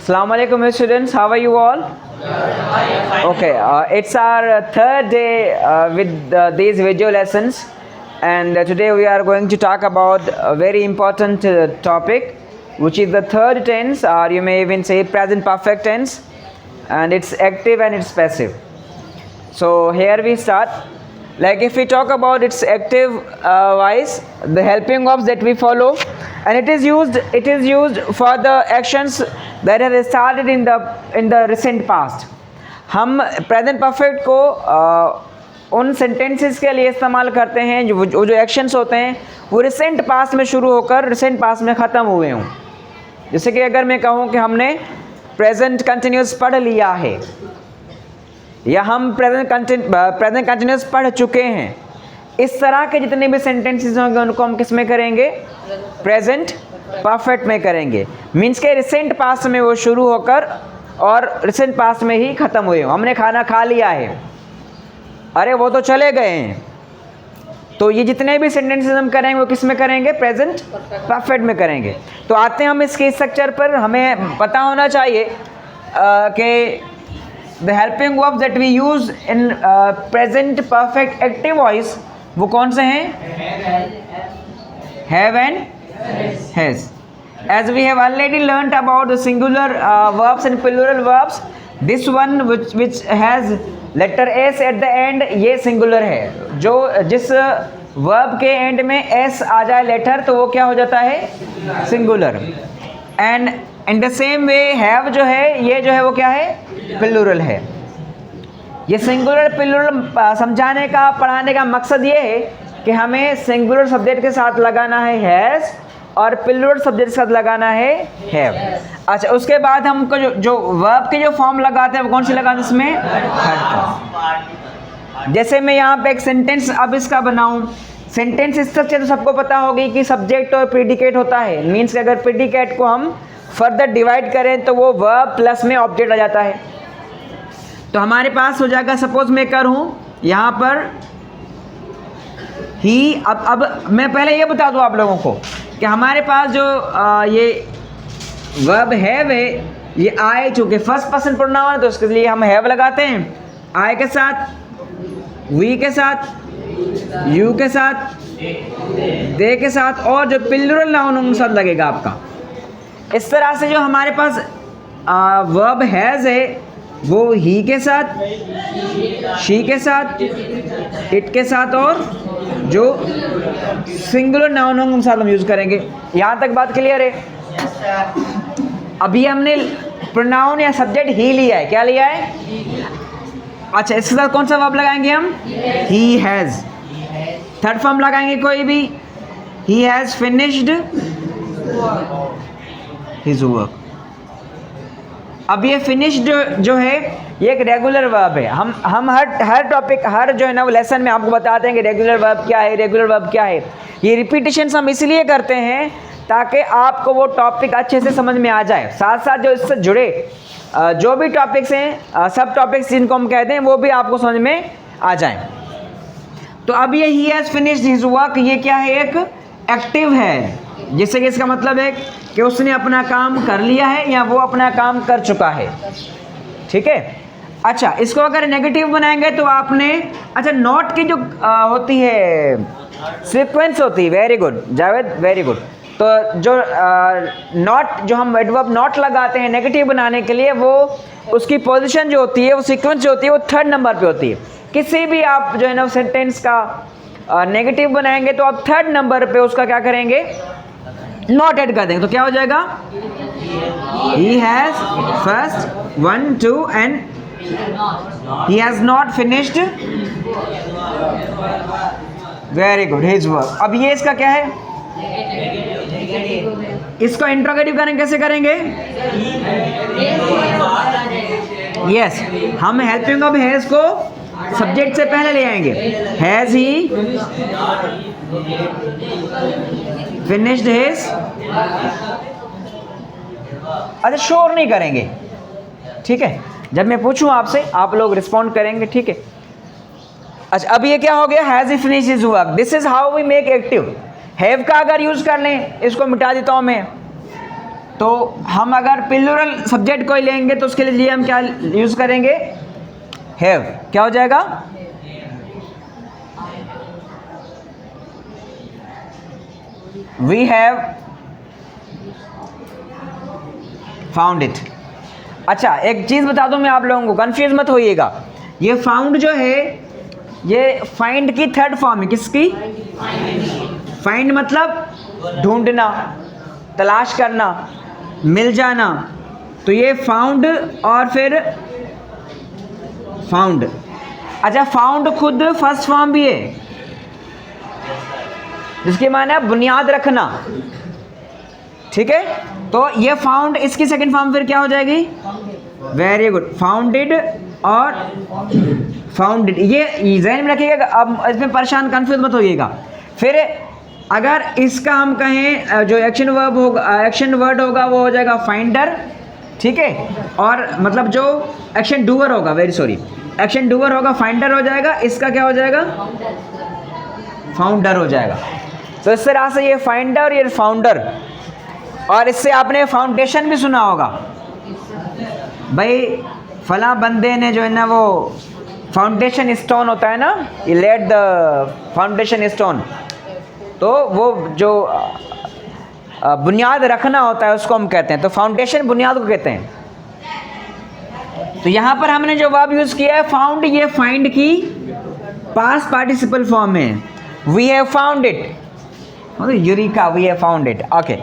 Assalamu alaikum students, how are you all? Okay, it's our third day with these video lessons, and today we are going to talk about a very important topic, which is the third tense, or you may even say present perfect tense, and it's active and it's passive. So here we start. Like if we talk about its active wise, the helping verbs that we follow, and it is used for the actions that have started in the recent past. हम present perfect को उन sentences के लिए इस्तेमाल करते हैं जो actions होते हैं वो रिसेंट पास्ट में शुरू होकर रिसेंट पास्ट में ख़त्म हुए हों. जैसे कि अगर मैं कहूँ कि हमने प्रेजेंट कंटिन्यूस पढ़ लिया है, या हम प्रेजेंट कंटिन्यूस पढ़ चुके हैं, इस तरह के जितने भी सेंटेंसेस होंगे उनको हम किस में करेंगे? प्रेजेंट परफेक्ट में करेंगे. मीन्स के रिसेंट पास्ट में वो शुरू होकर और रिसेंट पास्ट में ही ख़त्म हुए. हमने खाना खा लिया है, अरे वो तो चले गए हैं. तो ये जितने भी सेंटेंसेस हम करेंगे वो किस में करेंगे? प्रेजेंट परफेक्ट में करेंगे. तो आते हैं हम इसके स्ट्रक्चर पर. हमें पता होना चाहिए कि the helping verbs that we use in present perfect active voice वो कौन से हैं? Have and has. As we have already learnt about the singular verbs and plural verbs, this one which has letter s at the end, ये singular है. जिस verb के end में s आ जाए लेटर तो वो क्या हो जाता है? singular. And in the same way have जो है ये जो है वो क्या है? plural है. ये singular plural समझाने का पढ़ाने का मकसद ये है कि हमें singular सब्जेक्ट के साथ लगाना है has और प्लूरल सब्जेक्ट के साथ लगाना है हैव. अच्छा, उसके बाद हमको जो वर्ब के जो फॉर्म लगाते हैं वो कौन सी लगाते हैं इसमें? Third form. जैसे मैं यहाँ पे एक सेंटेंस अब इसका बनाऊँ, सेंटेंस स्ट्रक्चर तो सबको पता होगी कि सब्जेक्ट और प्रेडिकेट होता है. मीन्स कि अगर प्रेडिकेट को हम फर्दर डिवाइड करें तो वो वर्ब प्लस में ऑब्जेक्ट आ जाता है. तो हमारे पास हो जाएगा, सपोज मैं करूँ यहाँ पर ही. अब मैं पहले ये बता दूँ आप लोगों को कि हमारे पास जो ये वर्ब हैव है ये आए, चूँकि फर्स्ट पर्सन प्रोनाउन है तो उसके लिए हम हैव लगाते हैं. आए के साथ, वी के साथ, यू के साथ, दे के साथ, और जो प्लूरल नाउन उनके साथ लगेगा आपका. इस तरह से जो हमारे पास वर्ब हैज़ है वो ही के साथ, शी के साथ, इट के साथ, और जो सिंगुलर नाउन होंगे उनके साथ हम यूज़ करेंगे. यहाँ तक बात क्लियर है? अभी हमने प्रोनाउन या सब्जेक्ट ही लिया है. क्या लिया है? अच्छा, इसके साथ कौन सा वर्ब लगाएंगे हम? He has. थर्ड फॉर्म लगाएंगे कोई भी. He has finished his work. अब ये फिनिश्ड जो है ये एक रेगुलर वर्ब है. हम हर टॉपिक, हर जो है ना वो लेसन में आपको बताते हैं कि रेगुलर वर्ब क्या है, रेगुलर वर्ब क्या है. ये रिपीटिशंस हम इसलिए करते हैं ताकि आपको वो टॉपिक अच्छे से समझ में आ जाए. साथ साथ जो इससे जुड़े जो भी टॉपिक्स हैं, सब टॉपिक्स जिनको हम कहते हैं, वो भी आपको समझ में आ जाए. तो अब ये he has finished his work, ये क्या है? एक एक्टिव है, जिससे कि इसका मतलब है कि उसने अपना काम कर लिया है या वो अपना काम कर चुका है. ठीक है. अच्छा, इसको अगर नेगेटिव बनाएंगे तो आपने, अच्छा, नॉट की जो होती है सीक्वेंस होती है. Very good Javed, very good. तो जो नॉट, जो हम एडवर्ब नॉट लगाते हैं नेगेटिव बनाने के लिए, वो उसकी पोजीशन जो होती है, वो सीक्वेंस जो होती है वो थर्ड नंबर पे होती है. किसी भी आप जो है ना सेंटेंस का नेगेटिव बनाएंगे तो आप थर्ड नंबर पे उसका क्या करेंगे? नॉट ऐड कर देंगे. तो क्या हो जाएगा? He has first 1 2 and he has not finished. Very good, his work. अब ये इसका क्या है? इसको इंट्रोगेटिव करेंगे. कैसे करेंगे? यस, हम हेल्पिंग ऑफ हैज को सब्जेक्ट से पहले ले आएंगे. Has he finished his. अच्छा, शोर नहीं करेंगे. ठीक है, जब मैं पूछूं आपसे आप लोग रिस्पॉन्ड करेंगे. ठीक है. अच्छा, अब ये क्या हो गया? Has he finished his work. This is how we make active. Have का अगर यूज कर लें, इसको मिटा देता हूं मैं. तो हम अगर प्लूरल सब्जेक्ट कोई लेंगे तो उसके लिए हम क्या यूज़ करेंगे? हैव। क्या हो जाएगा? We have found it. अच्छा, एक चीज़ बता दूं मैं आप लोगों को, कंफ्यूज मत होइएगा। ये फाउंड जो है ये फाइंड की थर्ड फॉर्म है। किसकी? फाइंड मतलब ढूंढना, तलाश करना, मिल जाना। तो ये फाउंड और फिर फाउंड। अच्छा, फाउंड खुद फर्स्ट फॉर्म भी है, जिसके माने बुनियाद रखना। ठीक है, तो ये फाउंड इसकी सेकंड फॉर्म फिर क्या हो जाएगी? वेरी गुड, फाउंडेड और फाउंडेड। ये ज़हन में रखिएगा, अब इसमें परेशान कंफ्यूज मत होइएगा। फिर अगर इसका हम कहें जो एक्शन वर्ब होगा, एक्शन वर्ड होगा वो हो जाएगा फाइंडर। ठीक है, और मतलब जो एक्शन डूअर होगा, वेरी सॉरी, एक्शन डूअर होगा फाइंडर हो जाएगा। इसका क्या हो जाएगा? फाउंडर हो जाएगा। तो इस तरह से ये फाइंडर और ये फाउंडर। और इससे आपने फाउंडेशन भी सुना होगा, भाई फला बंदे ने जो है ना वो फाउंडेशन स्टोन होता है ना, ये लेट द फाउंडेशन स्टोन, तो वो जो बुनियाद रखना होता है उसको हम कहते हैं। तो फाउंडेशन बुनियाद को कहते हैं। तो यहाँ पर हमने जो वर्ब यूज़ किया है फाउंड, ये फाइंड की पास्ट पार्टिसिपल फॉर्म है। We have found it, eureka, we have found it. Okay,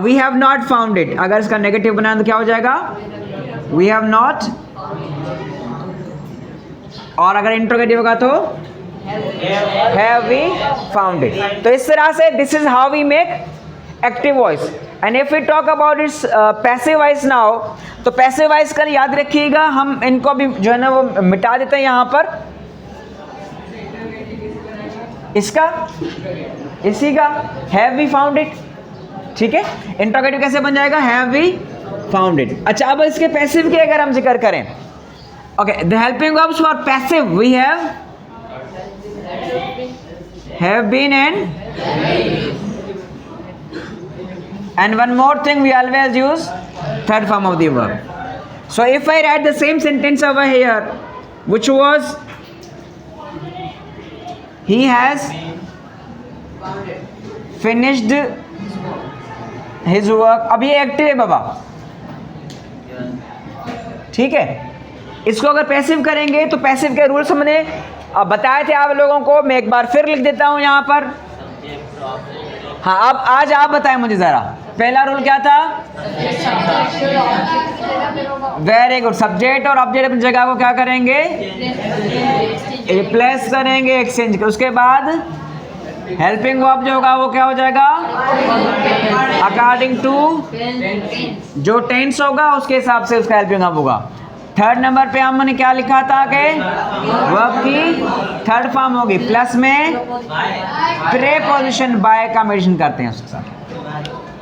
we have not found it, अगर इसका नेगेटिव बनाए तो क्या हो जाएगा? We have not. और अगर इंट्रोगेटिव होगा तो हैव वी फाउंड इट। तो इस तरह से this is how we make active voice. And if we talk about its passive voice now, तो पैसिव वॉइस का याद रखिएगा, हम इनको भी जो है ना वो मिटा देते हैं यहाँ पर। इसका, इसी का हैव वी फाउंड इट। ठीक है, इंट्रोगेटिव कैसे बन जाएगा? Have we found it. अच्छा, अब इसके पैसिव के अगर हम जिक्र करें, okay, the helping verbs for passive we have been and one more thing, we always use third form of the verb. So if I write the same sentence over here, which was he has finished his work, अब ये active है बाबा। ठीक है, इसको अगर passive करेंगे तो passive के रूल्स हमने बताए थे आप लोगों को, मैं एक बार फिर लिख देता हूं यहाँ पर। हाँ, अब आज आप बताएं मुझे ज़रा, पहला रूल क्या था? वेरी गुड, सब्जेक्ट और ऑब्जेक्ट अपनी जगह को क्या करेंगे? रिप्लेस करेंगे, एक्सचेंज। उसके बाद हेल्पिंग वर्ब जो होगा वो क्या हो जाएगा? अकॉर्डिंग टू जो टेंस होगा उसके हिसाब से उसका हेल्पिंग वर्ब होगा। थर्ड नंबर पे हमने क्या लिखा था कि वर्ब की थर्ड फॉर्म होगी, प्लस में प्रीपोजिशन बाय का मेंशन करते हैं उसके साथ।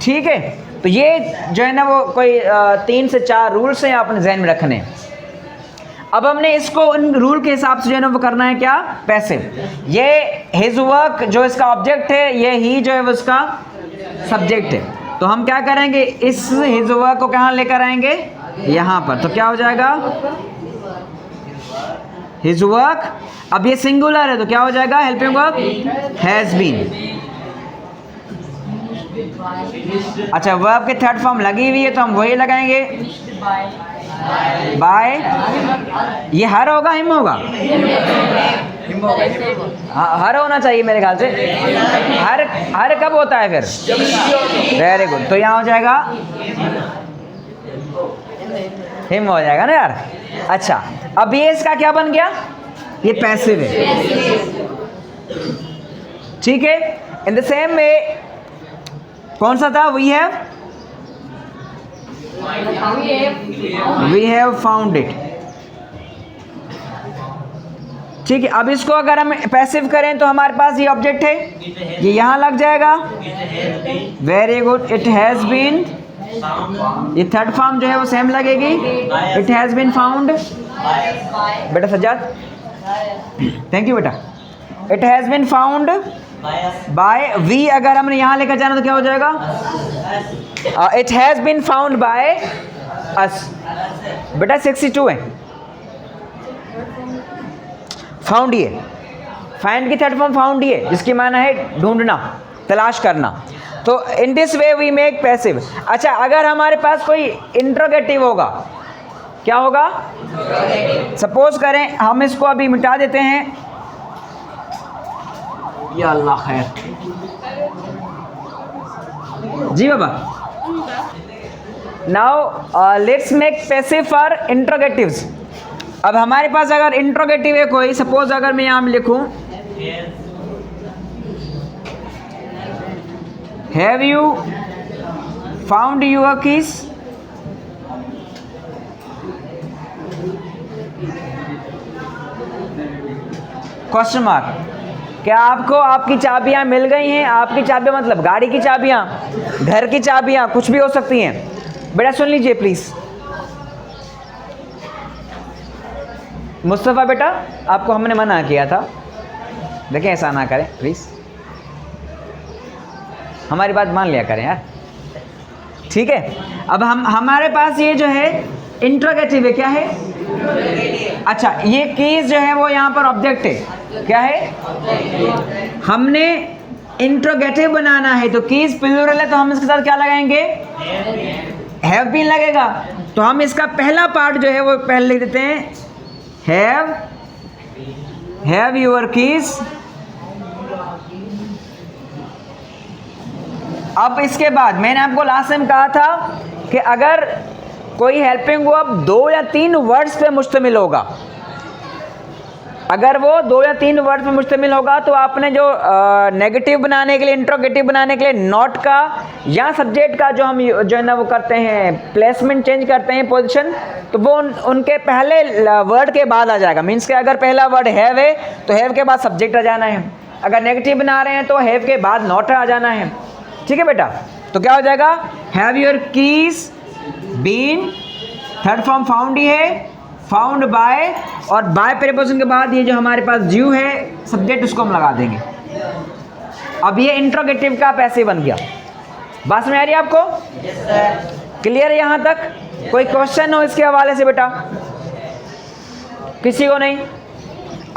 ठीक है, तो ये जो है ना वो कोई 3 से 4 रूल्स हैं आपने ध्यान में रखने। अब हमने इसको इन रूल के हिसाब से जो है ना वो करना है क्या? पैसिव। ये हिज वर्क जो इसका ऑब्जेक्ट है, ये ही जो है वो उसका सब्जेक्ट है। तो हम क्या करेंगे? इस हिज वर्क को कहाँ लेकर आएंगे? यहाँ पर। तो क्या हो जाएगा? His work. अब ये सिंगुलर है तो क्या हो जाएगा? Helping verb has been. अच्छा, वर्ब के थर्ड फॉर्म लगी हुई है तो हम वही लगाएंगे, बाय। ये हर होगा, हिम होगा? हाँ, हर होना चाहिए मेरे ख्याल से। हर कब होता है फिर? वेरी गुड, तो यहाँ हो जाएगा हिम हो जाएगा ना यार। अच्छा, अब ये इसका क्या बन गया? ये पैसिव है। ठीक है, इन द सेम वे कौन सा था? We have found it. ठीक है, अब इसको अगर हम पैसिव करें तो हमारे पास ये ऑब्जेक्ट है, ये यहाँ लग जाएगा। Very good, it has been. ये थर्ड फॉर्म जो है वो सेम लगेगी, इट हैज बीन फाउंड। बेटा सज्जाद, थैंक यू बेटा। It has been found by we. अगर हमने यहाँ लेकर जाना तो क्या हो जाएगा? It has been found by us. बेटा 62 है, फाउंड ही है, फाइंड की थर्ड फॉर्म फाउंड ही है, जिसकी माना है ढूंढना, तलाश करना। तो in this way we make passive. अच्छा, अगर हमारे पास कोई इंट्रोगेटिव होगा, क्या होगा? सपोज करें हम इसको अभी मिटा देते हैं, या अल्लाह खैर। जी बाबा, now let's make passive for interrogatives. अब हमारे पास अगर इंट्रोगेटिव है कोई, सपोज अगर मैं यहाँ लिखूं have you found your keys, question mark. क्या आपको आपकी चाबियां मिल गई हैं? आपकी चाबियां मतलब गाड़ी की चाबियां, घर की चाबियां, कुछ भी हो सकती हैं। बेटा सुन लीजिए प्लीज। मुस्तफ़ा बेटा, आपको हमने मना किया था, देखें ऐसा ना करें प्लीज़, हमारी बात मान लिया करें यार, ठीक है। अब हमारे पास ये जो है इंट्रोगेटिव है, क्या है? अच्छा, ये कीज जो है वो यहाँ पर ऑब्जेक्ट है, क्या है? हमने इंट्रोगेटिव बनाना है, तो कीज प्लूरल है, तो हम इसके साथ क्या लगाएंगे? हैव बीन लगेगा। तो हम इसका पहला पार्ट जो है वो पहले लिख देते हैं, हैव योर कीज। अब इसके बाद मैंने आपको लास्ट टाइम कहा था कि अगर कोई हेल्पिंग वर्ब 2 या 3 वर्ड्स पे मुश्तमिल होगा, अगर वो 2 या 3 वर्ड्स पे मुश्तमिल होगा, तो आपने जो नेगेटिव बनाने के लिए, इंट्रोगेटिव बनाने के लिए नॉट का या सब्जेक्ट का जो हम जो है ना वो करते हैं, प्लेसमेंट चेंज करते हैं पोजीशन, तो वो उनके पहले वर्ड के बाद आ जाएगा। मीन्स कि अगर पहला वर्ड हैव है तो हैव के बाद सब्जेक्ट आ जाना है, अगर नेगेटिव बना रहे हैं तो हैव के बाद नॉट आ जाना है, ठीक है बेटा। तो क्या हो जाएगा? Have your keys been, third form found ही है, फाउंड बाय, और बाय प्रीपोजिशन के बाद ये जो हमारे पास ड्यू है सब्जेक्ट, उसको हम लगा देंगे। अब ये इंट्रोगेटिव का पैसिव बन गया। बात समझ आ रही है आपको? क्लियर है यहाँ तक? कोई क्वेश्चन हो इसके हवाले से बेटा? किसी को नहीं?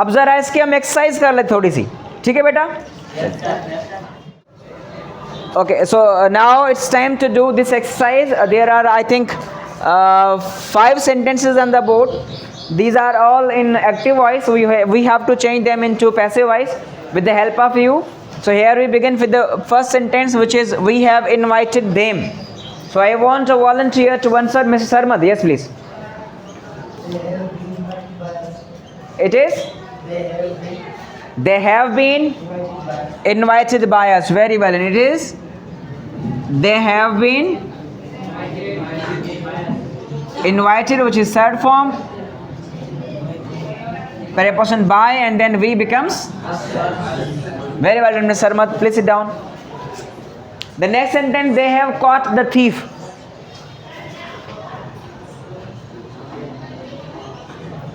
अब जरा इसकी हम एक्सरसाइज कर ले थोड़ी सी, ठीक है बेटा? Okay, so now it's time to do this exercise. There are, I think, 5 sentences on the board. These are all in active voice. We have to change them into passive voice with the help of you. So here we begin with the first sentence, which is we have invited them. So I want a volunteer to answer, Mrs. Sarmad. Yes, please. It is? They have been invited by us. Very well. And it is? They have been invited, which is third form, preposition by, and then we becomes? Very well done, Ms. Sarmat. Please sit down. The next sentence, they have caught the thief.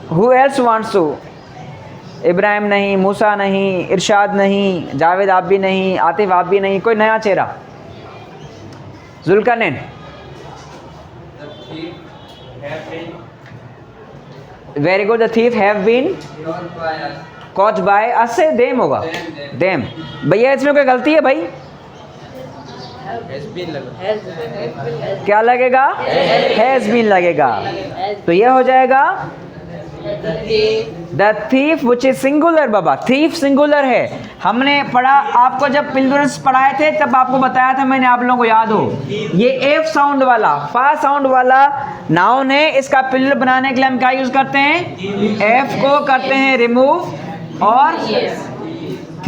Who else wants to? Ibrahim नहीं, मूसा नहीं, इरशाद नहीं, जावेद आप भी नहीं, आतिफ आप भी नहीं, कोई नया चेहरा? Zulqarnain. Very good. The thief have been caught by us से देम होगा, देम। भैया इसमें कोई गलती है भाई? क्या लगेगा? हैज बीन लगेगा। तो यह हो जाएगा the thief which is singular. Baba thief singular है। हमने पढ़ा, आपको जब प्लूरल्स पढ़ाए थे तब आपको बताया था मैंने, आप लोगों को याद हो, ये एफ साउंड वाला, फा साउंड वाला नाउन है। इसका प्लूरल बनाने के लिए हम क्या यूज करते हैं? एफ को करते हैं रिमूव, और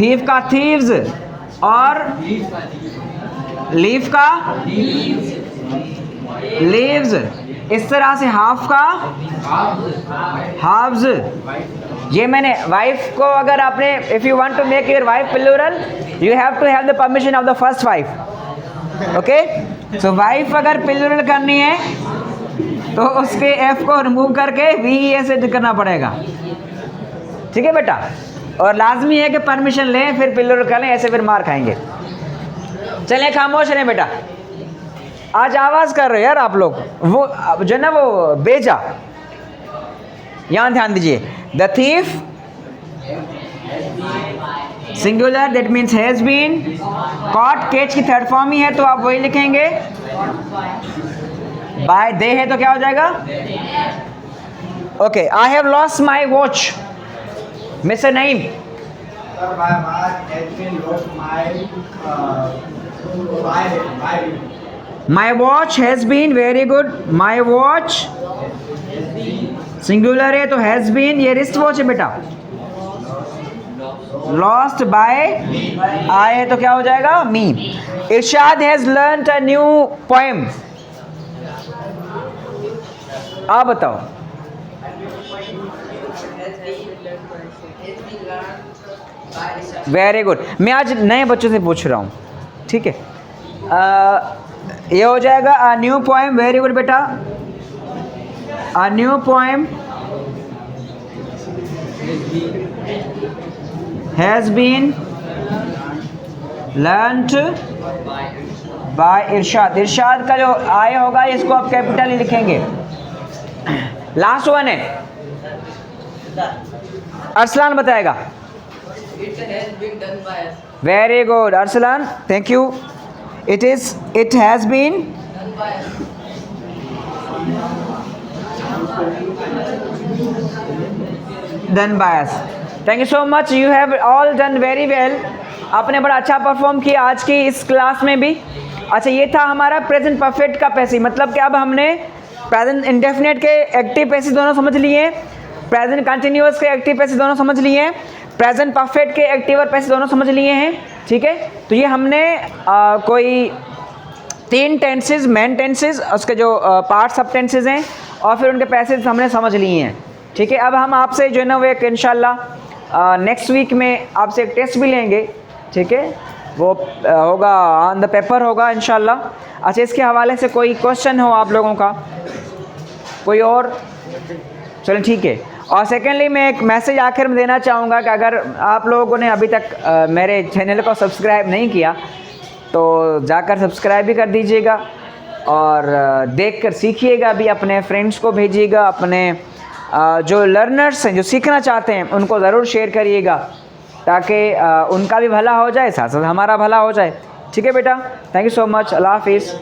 थीफ का थीव्स, और लीफ का लीव्स, इस तरह से हाफ का हाफ्स। ये मैंने वाइफ को, अगर आपने, if you want to make your wife plural, you have to have the permission of the first wife. Okay, so wife अगर प्लूरल करनी है तो उसके एफ को रिमूव करके वी ए से करना पड़ेगा, ठीक है बेटा? और लाजमी है कि परमिशन लें फिर प्लूरल करें, ऐसे फिर मार खाएंगे। चलें खामोश रहें बेटा। आज आवाज़ कर रहे हो यार आप लोग, वो जो है ना वो बेजा, यहाँ ध्यान दीजिए। The thief singular, that means has been. Caught catch की थर्ड फॉर्म ही है तो आप वही लिखेंगे। बाय दे है तो क्या हो जाएगा? Okay, I have lost my watch, mister Naeem. My watch has been, very good. My watch singular है तो हैज़ बीन, ये रिस्ट वॉच है बेटा। लॉस्ट बाय आई है तो क्या हो जाएगा? Me. Irshad has learned a new poem, आप बताओ। वेरी गुड, मैं आज नए बच्चों से पूछ रहा हूँ, ठीक है। ये हो जाएगा a new poem, very good बेटा। A new poem has been learned by Irshad. Irshad का जो आय होगा इसको आप कैपिटल ही लिखेंगे। लास्ट वन है, अरसलान बताएगा। Very good Arsalan, thank you. It has been done by us. Thank you so much, you have all done very well. आपने बड़ा अच्छा परफॉर्म किया आज की इस क्लास में भी। अच्छा, ये था हमारा प्रेजेंट परफेक्ट का पैसिव, मतलब कि अब हमने प्रेजेंट इंडेफिनिट के एक्टिव पैसिव दोनों समझ लिए, प्रेजेंट कंटिन्यूअस के एक्टिव पैसिव दोनों समझ लिए हैं, प्रेजेंट परफेक्ट के एक्टिव और पैसिव दोनों समझ लिए हैं, ठीक है। तो ये हमने कोई 3 टेंसेज, मेन टेंसेज, उसके जो पार्ट सब टेंसेज हैं और फिर उनके पैसेज हमने समझ लिए हैं, ठीक है। अब हम आपसे जो है ना वो एक इंशाल्लाह नेक्स्ट वीक में आपसे एक टेस्ट भी लेंगे, ठीक है। वो होगा ऑन द पेपर होगा इंशाल्लाह। अच्छा, इसके हवाले से कोई क्वेश्चन हो आप लोगों का, कोई और? चलें ठीक है। और सेकेंडली मैं एक मैसेज आखिर में देना चाहूँगा कि अगर आप लोगों ने अभी तक मेरे चैनल को सब्सक्राइब नहीं किया तो जाकर सब्सक्राइब भी कर दीजिएगा और देखकर सीखिएगा भी, अपने फ्रेंड्स को भेजिएगा, अपने जो लर्नर्स हैं जो सीखना चाहते हैं उनको ज़रूर शेयर करिएगा ताकि उनका भी भला हो जाए, साथ साथ हमारा भला हो जाए, ठीक है बेटा। थैंक यू सो मच, अल्लाह हाफिज़।